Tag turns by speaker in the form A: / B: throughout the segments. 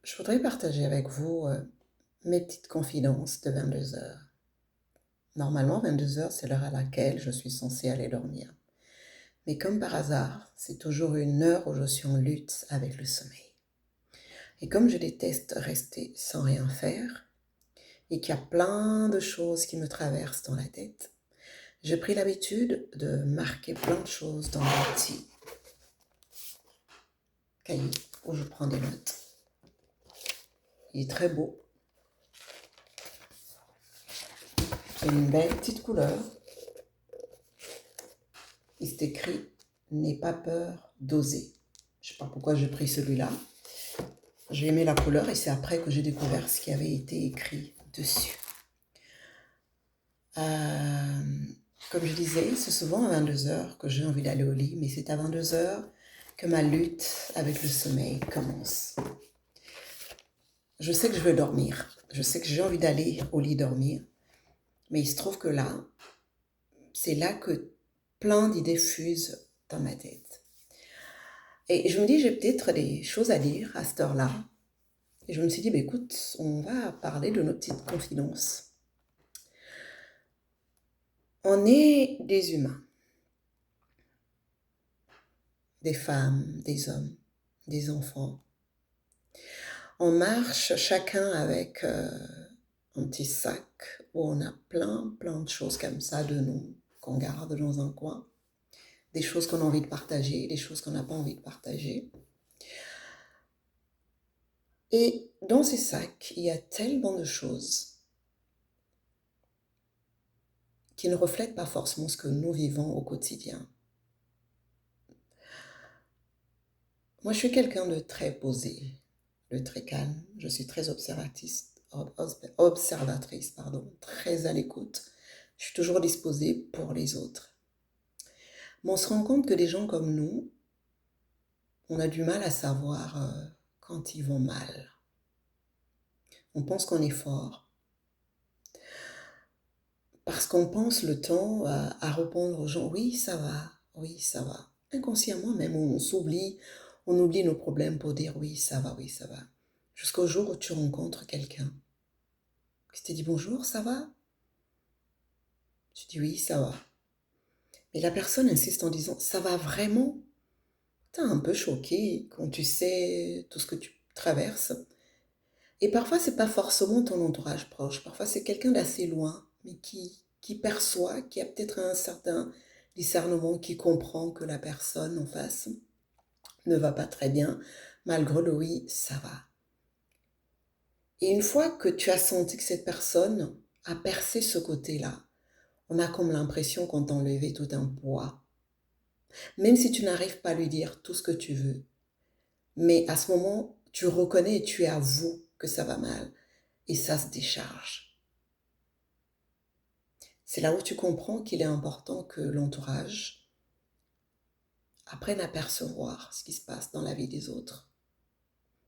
A: Je voudrais partager avec vous mes petites confidences de 22 heures. Normalement, 22 heures, c'est l'heure à laquelle je suis censée aller dormir. Mais comme par hasard, c'est toujours une heure où je suis en lutte avec le sommeil. Et comme je déteste rester sans rien faire, et qu'il y a plein de choses qui me traversent dans la tête, j'ai pris l'habitude de marquer plein de choses dans un petit cahier où je prends des notes. Il est très beau. Il a une belle petite couleur. Il s'est écrit «N'aie pas peur d'oser». Je ne sais pas pourquoi j'ai pris celui-là. J'ai aimé la couleur et c'est après que j'ai découvert ce qui avait été écrit dessus. Comme je disais, c'est souvent à 22 heures que j'ai envie d'aller au lit, mais c'est à 22 heures que ma lutte avec le sommeil commence. Je sais que je veux dormir, je sais que j'ai envie d'aller au lit dormir, mais il se trouve que là, c'est là que plein d'idées fusent dans ma tête. Et je me dis, j'ai peut-être des choses à dire à cette heure-là. Et je me suis dit, écoute, on va parler de nos petites confidences. On est des humains, des femmes, des hommes, des enfants. On marche chacun avec un petit sac où on a plein de choses comme ça de nous, qu'on garde dans un coin. Des choses qu'on a envie de partager, des choses qu'on n'a pas envie de partager. Et dans ces sacs, il y a tellement de choses qui ne reflètent pas forcément ce que nous vivons au quotidien. Moi, je suis quelqu'un de très posé, de très calme. Je suis très observatrice, très à l'écoute. Je suis toujours disposée pour les autres. Mais on se rend compte que des gens comme nous, on a du mal à savoir quand ils vont mal. On pense qu'on est fort. Parce qu'on pense le temps à répondre aux gens, oui, ça va, oui, ça va. Inconsciemment même, on oublie nos problèmes pour dire oui, ça va, oui, ça va. Jusqu'au jour où tu rencontres quelqu'un qui te dit bonjour, ça va? Tu dis oui, ça va. Mais la personne insiste en disant ça va vraiment? T'es un peu choqué quand tu sais tout ce que tu traverses. Et parfois, c'est pas forcément ton entourage proche. Parfois, c'est quelqu'un d'assez loin, mais qui perçoit, qui a peut-être un certain discernement, qui comprend que la personne en face ne va pas très bien, malgré le oui, ça va. Et une fois que tu as senti que cette personne a percé ce côté-là, on a comme l'impression qu'on t'a enlevé tout un poids. Même si tu n'arrives pas à lui dire tout ce que tu veux, mais à ce moment, tu reconnais et tu avoues que ça va mal. Et ça se décharge. C'est là où tu comprends qu'il est important que l'entourage apprenne à percevoir ce qui se passe dans la vie des autres.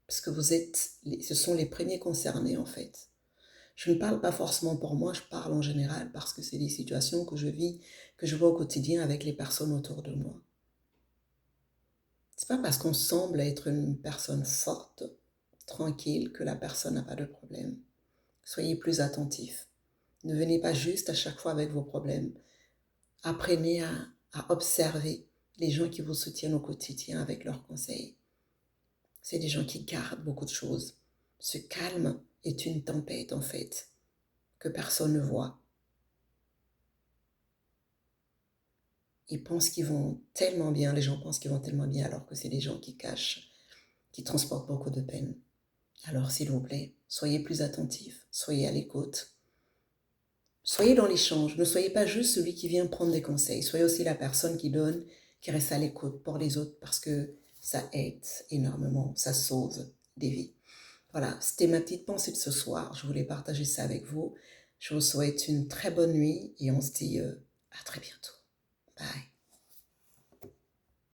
A: Parce que ce sont les premiers concernés en fait. Je ne parle pas forcément pour moi, je parle en général parce que c'est des situations que je vis, que je vois au quotidien avec les personnes autour de moi. C'est pas parce qu'on semble être une personne forte, tranquille, que la personne n'a pas de problème. Soyez plus attentifs. Ne venez pas juste à chaque fois avec vos problèmes. Apprenez à observer les gens qui vous soutiennent au quotidien avec leurs conseils. C'est des gens qui gardent beaucoup de choses. Ce calme est une tempête en fait, que personne ne voit. Ils pensent qu'ils vont tellement bien, les gens pensent qu'ils vont tellement bien alors que c'est des gens qui cachent, qui transportent beaucoup de peine. Alors s'il vous plaît, soyez plus attentifs, soyez à l'écoute. Soyez dans l'échange, ne soyez pas juste celui qui vient prendre des conseils, soyez aussi la personne qui donne, qui reste à l'écoute pour les autres parce que ça aide énormément, ça sauve des vies. Voilà, c'était ma petite pensée de ce soir, je voulais partager ça avec vous. Je vous souhaite une très bonne nuit et on se dit à très bientôt. Bye.